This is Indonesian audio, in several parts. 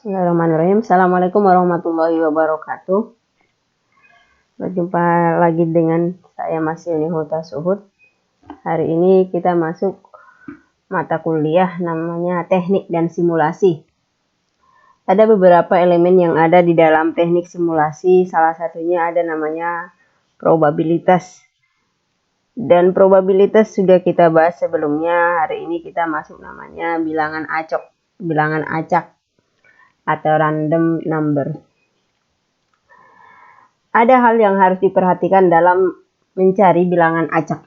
Bismillahirrahmanirrahim. Assalamualaikum warahmatullahi wabarakatuh. Berjumpa lagi dengan saya Mas Yuni Huta Suhud. Hari ini kita masuk mata kuliah namanya teknik dan simulasi. Ada beberapa elemen yang ada di dalam teknik simulasi. Salah satunya ada namanya probabilitas. Dan probabilitas sudah kita bahas sebelumnya. Hari ini kita masuk namanya bilangan acak atau random number. Ada hal yang harus diperhatikan dalam mencari bilangan acak.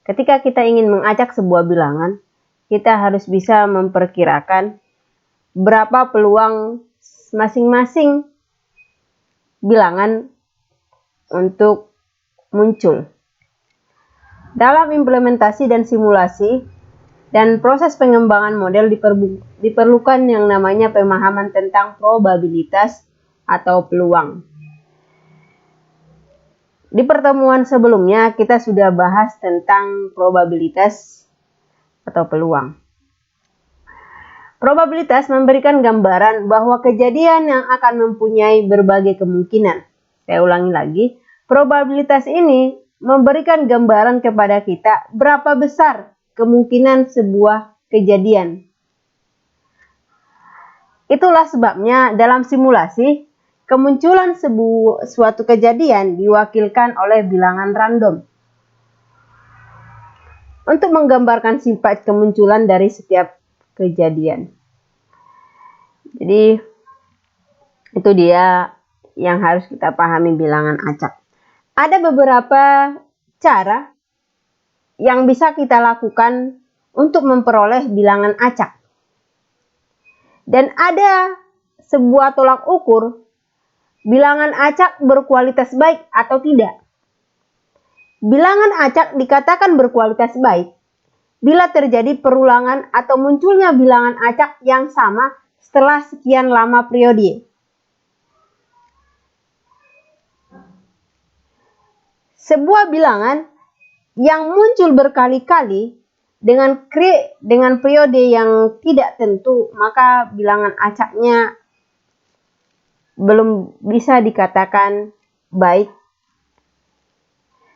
Ketika kita ingin mengacak sebuah bilangan, kita harus bisa memperkirakan berapa peluang masing-masing bilangan untuk muncul. Dalam implementasi dan simulasi dan proses pengembangan model diperlukan yang namanya pemahaman tentang probabilitas atau peluang. Di pertemuan sebelumnya kita sudah bahas tentang probabilitas atau peluang. Probabilitas memberikan gambaran bahwa kejadian yang akan mempunyai berbagai kemungkinan. Saya ulangi lagi, probabilitas ini memberikan gambaran kepada kita berapa besar kemungkinan sebuah kejadian. Itulah sebabnya dalam simulasi, kemunculan suatu kejadian diwakilkan oleh bilangan random. Untuk menggambarkan sifat kemunculan dari setiap kejadian. Jadi, itu dia yang harus kita pahami bilangan acak. Ada beberapa cara yang bisa kita lakukan untuk memperoleh bilangan acak. Dan ada sebuah tolak ukur bilangan acak berkualitas baik atau tidak. Bilangan acak dikatakan berkualitas baik bila terjadi perulangan atau munculnya bilangan acak yang sama setelah sekian lama periode. Sebuah bilangan yang muncul berkali-kali dengan periode yang tidak tentu, maka bilangan acaknya belum bisa dikatakan baik.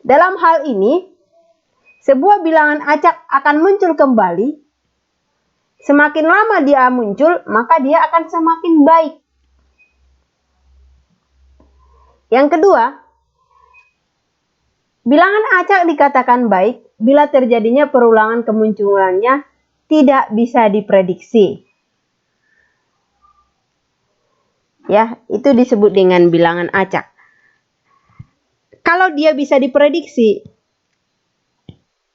Dalam hal ini, sebuah bilangan acak akan muncul kembali. Semakin lama dia muncul, maka dia akan semakin baik. Yang kedua, bilangan acak dikatakan baik bila terjadinya perulangan kemunculannya tidak bisa diprediksi. Ya, itu disebut dengan bilangan acak. Kalau dia bisa diprediksi,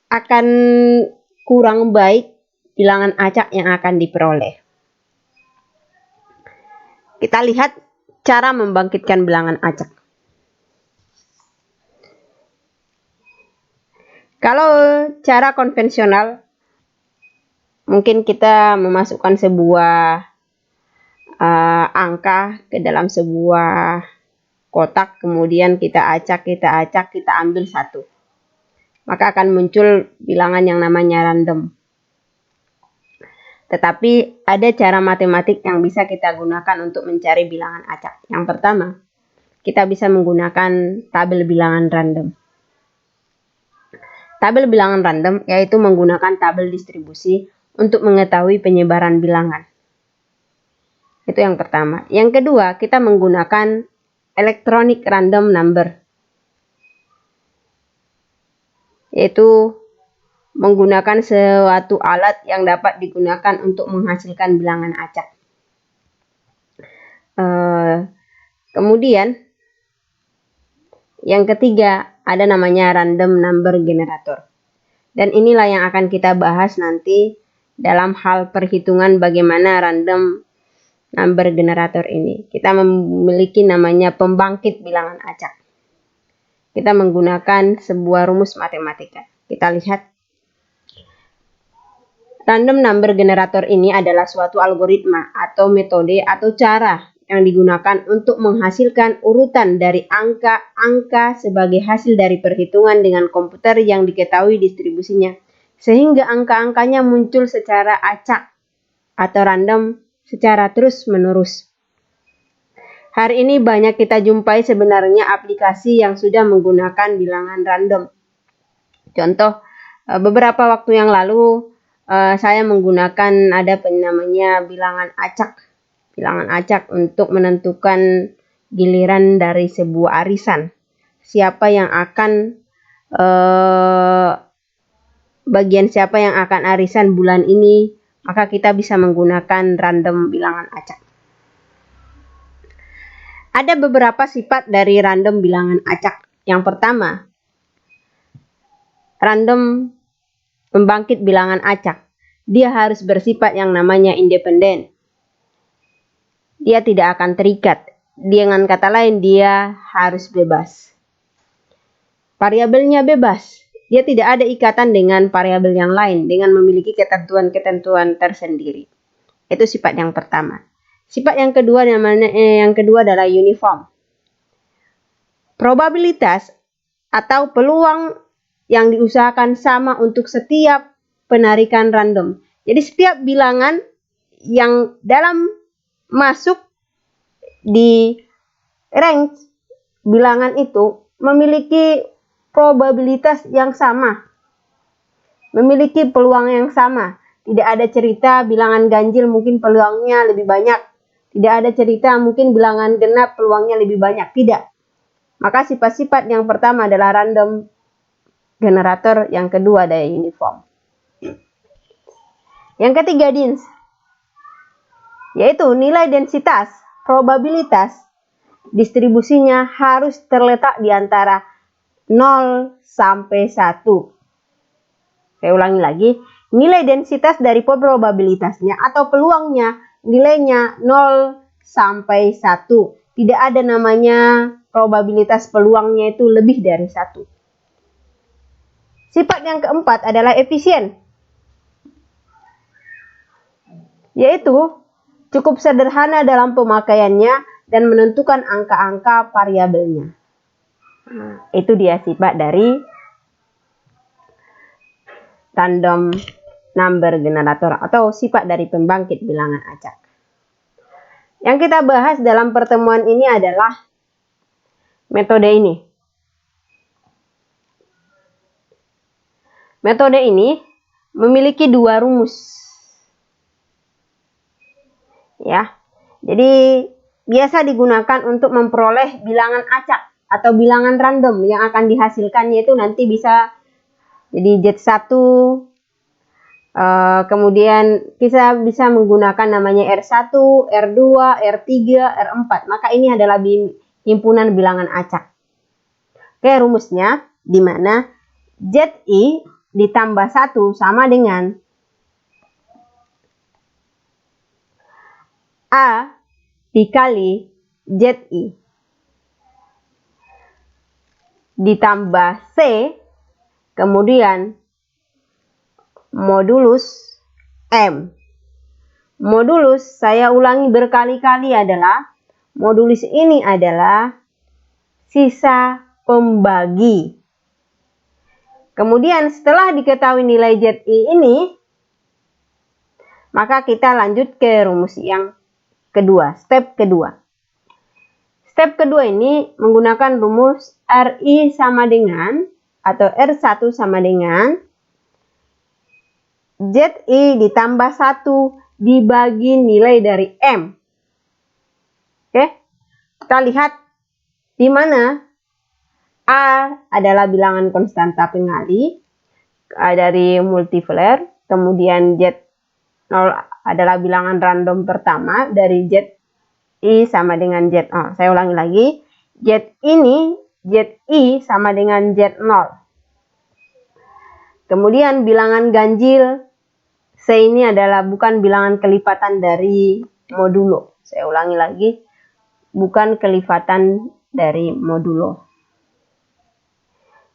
akan kurang baik bilangan acak yang akan diperoleh. Kita lihat cara membangkitkan bilangan acak. Kalau cara konvensional, mungkin kita memasukkan sebuah angka ke dalam sebuah kotak, kemudian kita acak, kita ambil satu. Maka akan muncul bilangan yang namanya random. Tetapi ada cara matematik yang bisa kita gunakan untuk mencari bilangan acak. Yang pertama, kita bisa menggunakan tabel bilangan random. Tabel bilangan random yaitu menggunakan tabel distribusi untuk mengetahui penyebaran bilangan. Itu yang pertama. Yang kedua, kita menggunakan electronic random number. Yaitu menggunakan suatu alat yang dapat digunakan untuk menghasilkan bilangan acak. Kemudian, yang ketiga, ada namanya random number generator. Dan inilah yang akan kita bahas nanti dalam hal perhitungan bagaimana random number generator ini. Kita memiliki namanya pembangkit bilangan acak. Kita menggunakan sebuah rumus matematika. Kita lihat. Random number generator ini adalah suatu algoritma atau metode atau cara yang digunakan untuk menghasilkan urutan dari angka-angka sebagai hasil dari perhitungan dengan komputer yang diketahui distribusinya, sehingga angka-angkanya muncul secara acak atau random secara terus-menerus. Hari ini banyak kita jumpai sebenarnya aplikasi yang sudah menggunakan bilangan random. Contoh, beberapa waktu yang lalu saya menggunakan ada namanya bilangan acak. Bilangan acak untuk menentukan giliran dari sebuah arisan. Siapa yang akan bagian siapa yang akan arisan bulan ini, maka kita bisa menggunakan random bilangan acak. Ada beberapa sifat dari random bilangan acak. Yang pertama, random pembangkit bilangan acak. Dia harus bersifat yang namanya independen. Dia tidak akan terikat. Dengan kata lain, dia harus bebas. Variabelnya bebas. Dia tidak ada ikatan dengan variabel yang lain dengan memiliki ketentuan-ketentuan tersendiri. Itu sifat yang pertama. Sifat yang kedua adalah uniform. Probabilitas atau peluang yang diusahakan sama untuk setiap penarikan random. Jadi setiap bilangan yang dalam masuk di range bilangan itu memiliki probabilitas yang sama, memiliki peluang yang sama. Tidak ada cerita bilangan ganjil mungkin peluangnya lebih banyak, tidak ada cerita mungkin bilangan genap peluangnya lebih banyak, tidak. Maka sifat-sifat yang pertama adalah random generator, yang kedua adalah uniform. Yang ketiga DINS, yaitu nilai densitas, probabilitas distribusinya harus terletak di antara 0 sampai 1. Saya ulangi lagi, nilai densitas dari probabilitasnya atau peluangnya nilainya 0 sampai 1. Tidak ada namanya probabilitas peluangnya itu lebih dari 1. Sifat yang keempat adalah efisien, yaitu cukup sederhana dalam pemakaiannya dan menentukan angka-angka variabelnya. Itu dia sifat dari random number generator atau sifat dari pembangkit bilangan acak. Yang kita bahas dalam pertemuan ini adalah metode ini. Metode ini memiliki 2 rumus. Ya. Jadi biasa digunakan untuk memperoleh bilangan acak atau bilangan random yang akan dihasilkannya itu nanti bisa jadi Z1, kemudian kita bisa menggunakan namanya R1, R2, R3, R4. Maka ini adalah himpunan bilangan acak. Oke, rumusnya di mana ZI ditambah 1 sama dengan A dikali ZI ditambah C kemudian modulus M. Modulus, saya ulangi berkali-kali, adalah modulus ini adalah sisa pembagi. Kemudian setelah diketahui nilai ZI ini, maka kita lanjut ke rumus yang kedua, step kedua. Step kedua ini menggunakan rumus RI sama dengan atau R1 sama dengan ZI ditambah 1 dibagi nilai dari M. Oke, kita lihat di mana A adalah bilangan konstanta pengali dari multiplier, kemudian Z0 adalah bilangan random pertama dari ZI sama dengan Z0. Saya ulangi lagi, ZI sama dengan Z0. Kemudian bilangan ganjil C ini adalah bukan bilangan kelipatan dari modulo. Saya ulangi lagi, bukan kelipatan dari modulo.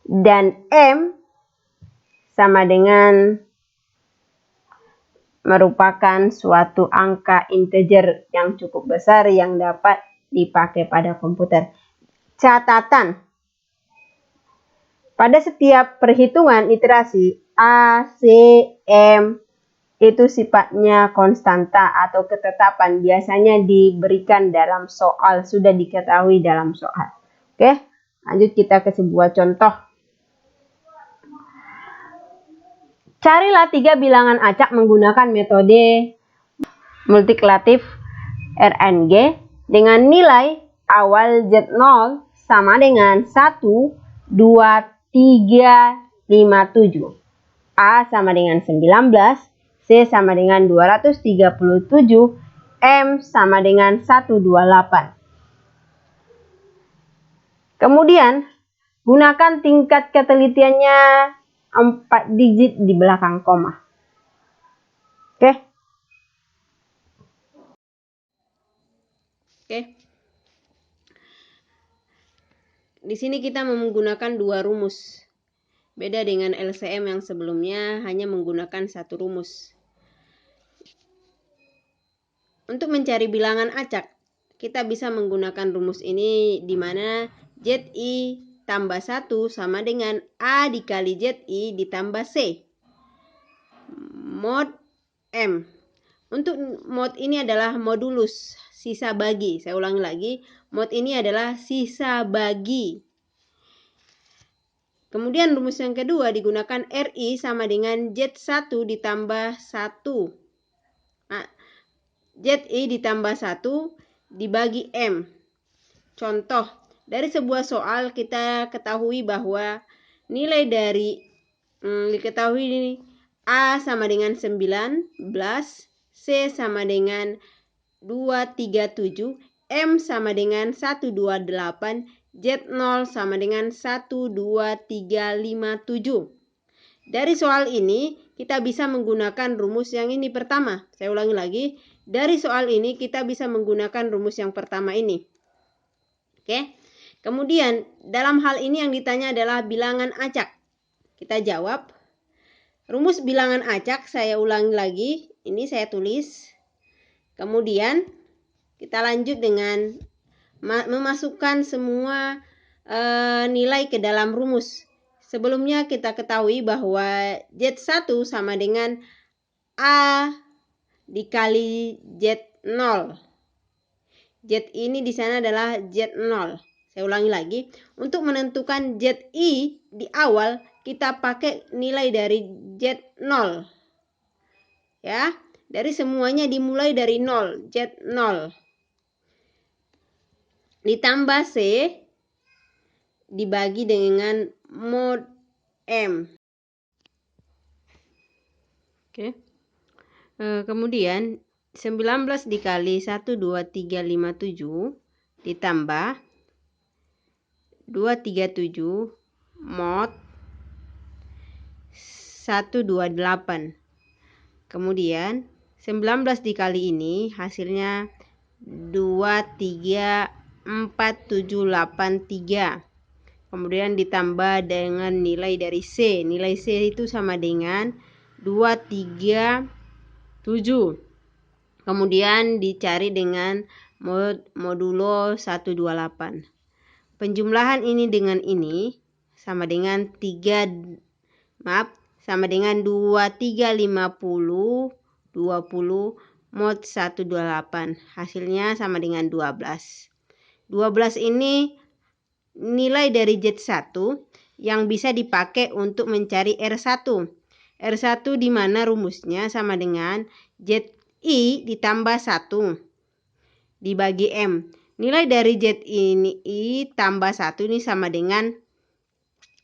Dan M sama dengan merupakan suatu angka integer yang cukup besar yang dapat dipakai pada komputer. Catatan, pada setiap perhitungan iterasi A, C, M, itu sifatnya konstanta atau ketetapan, biasanya diberikan dalam soal, sudah diketahui dalam soal. Oke, lanjut kita ke sebuah contoh. Carilah 3 bilangan acak menggunakan metode multiplicatif RNG dengan nilai awal Z0 sama dengan 1, 2, 3, 5, 7. A sama dengan 19, C sama dengan 237, M sama dengan 128. Kemudian, gunakan tingkat ketelitiannya 4 digit di belakang koma. Oke. Di sini kita menggunakan 2 rumus. Beda dengan LCM yang sebelumnya hanya menggunakan 1 rumus. Untuk mencari bilangan acak, kita bisa menggunakan rumus ini di mana ZI tambah 1 sama dengan A dikali ZI ditambah C. Mod M. Untuk mod ini adalah modulus, sisa bagi. Saya ulangi lagi, mod ini adalah sisa bagi. Kemudian rumus yang kedua digunakan RI sama dengan Z1 ditambah 1. Nah, ZI ditambah 1 dibagi M. Contoh, dari sebuah soal kita ketahui bahwa nilai dari diketahui ini A sama dengan 19, C sama dengan 237, M sama dengan 128, Z0 sama dengan 12357. Dari soal ini kita bisa menggunakan rumus yang ini pertama. Saya ulangi lagi, dari soal ini kita bisa menggunakan rumus yang pertama ini. Oke. Kemudian dalam hal ini yang ditanya adalah bilangan acak. Kita jawab. Rumus bilangan acak saya ulangi lagi, ini saya tulis. Kemudian kita lanjut dengan memasukkan semua nilai ke dalam rumus. Sebelumnya kita ketahui bahwa Z1 sama dengan A dikali Z0. Z ini di sana adalah Z0. Saya ulangi lagi, untuk menentukan ZI di awal kita pakai nilai dari Z0. Ya, dari semuanya dimulai dari 0, Z0. Ditambah C dibagi dengan mod M. Oke. Kemudian 19 dikali 1, 2, 3, 5, 7 ditambah 237 mod 128. Kemudian 19 dikali ini hasilnya 23473. Kemudian ditambah dengan nilai dari C. Nilai C itu sama dengan 237. Kemudian dicari dengan modulo 128. Penjumlahan ini dengan ini sama dengan 2350 20 mod 128. Hasilnya sama dengan 12. 12 ini nilai dari Z1 yang bisa dipakai untuk mencari R1. R1 di mana rumusnya sama dengan ZI ditambah 1 dibagi M. Nilai dari Z ini tambah 1 ini sama dengan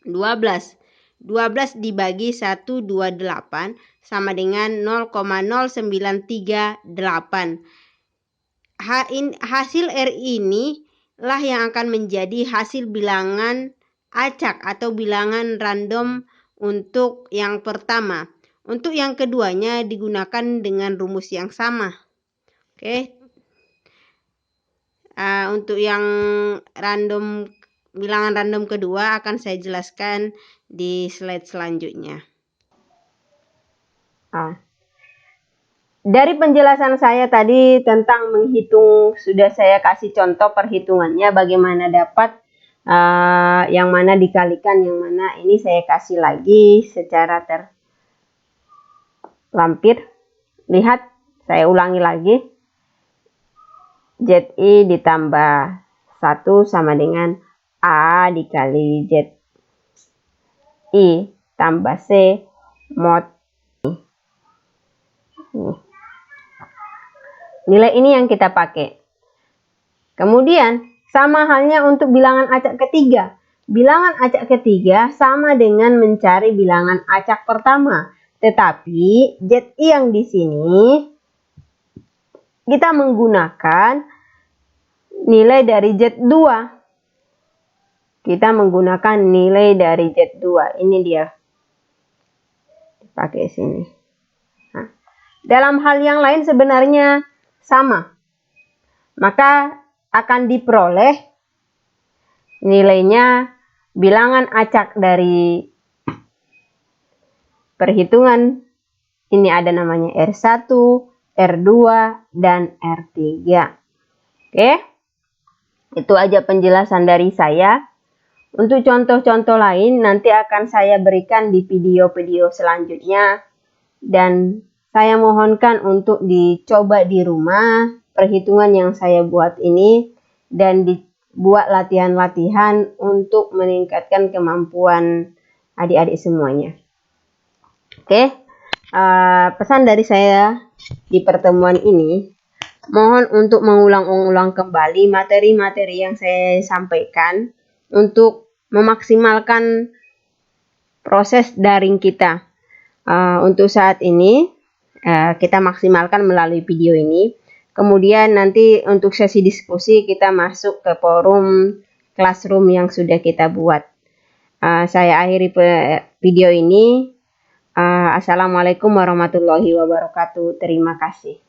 12. 12 dibagi 128 sama dengan 0,0938. Hasil R ini lah yang akan menjadi hasil bilangan acak atau bilangan random untuk yang pertama. Untuk yang keduanya digunakan dengan rumus yang sama. Oke. Untuk yang random, bilangan random kedua akan saya jelaskan di slide selanjutnya. Dari penjelasan saya tadi tentang menghitung, sudah saya kasih contoh perhitungannya bagaimana dapat yang mana dikalikan yang mana, ini saya kasih lagi secara terlampir. Lihat, saya ulangi lagi. ZI ditambah 1 sama dengan A dikali ZI tambah C mod I. Nilai ini yang kita pakai. Kemudian, sama halnya untuk bilangan acak ketiga. Bilangan acak ketiga sama dengan mencari bilangan acak pertama. Tetapi ZI yang di sini kita menggunakan nilai dari Z2. Kita menggunakan nilai dari Z2. Ini dia. Pakai sini. Nah, dalam hal yang lain sebenarnya sama. Maka akan diperoleh nilainya bilangan acak dari perhitungan ini ada namanya R1, R2, dan R3. Oke, itu aja penjelasan dari saya. Untuk contoh-contoh lain nanti akan saya berikan di video-video selanjutnya. Dan saya mohonkan untuk dicoba di rumah perhitungan yang saya buat ini. Dan dibuat latihan-latihan untuk meningkatkan kemampuan adik-adik semuanya. Oke, pesan dari saya di pertemuan ini, mohon untuk mengulang-ulang kembali materi-materi yang saya sampaikan untuk memaksimalkan proses daring kita. Untuk saat ini, kita maksimalkan melalui video ini. Kemudian nanti untuk sesi diskusi kita masuk ke forum classroom yang sudah kita buat. Saya akhiri video ini. Assalamualaikum warahmatullahi wabarakatuh. Terima kasih.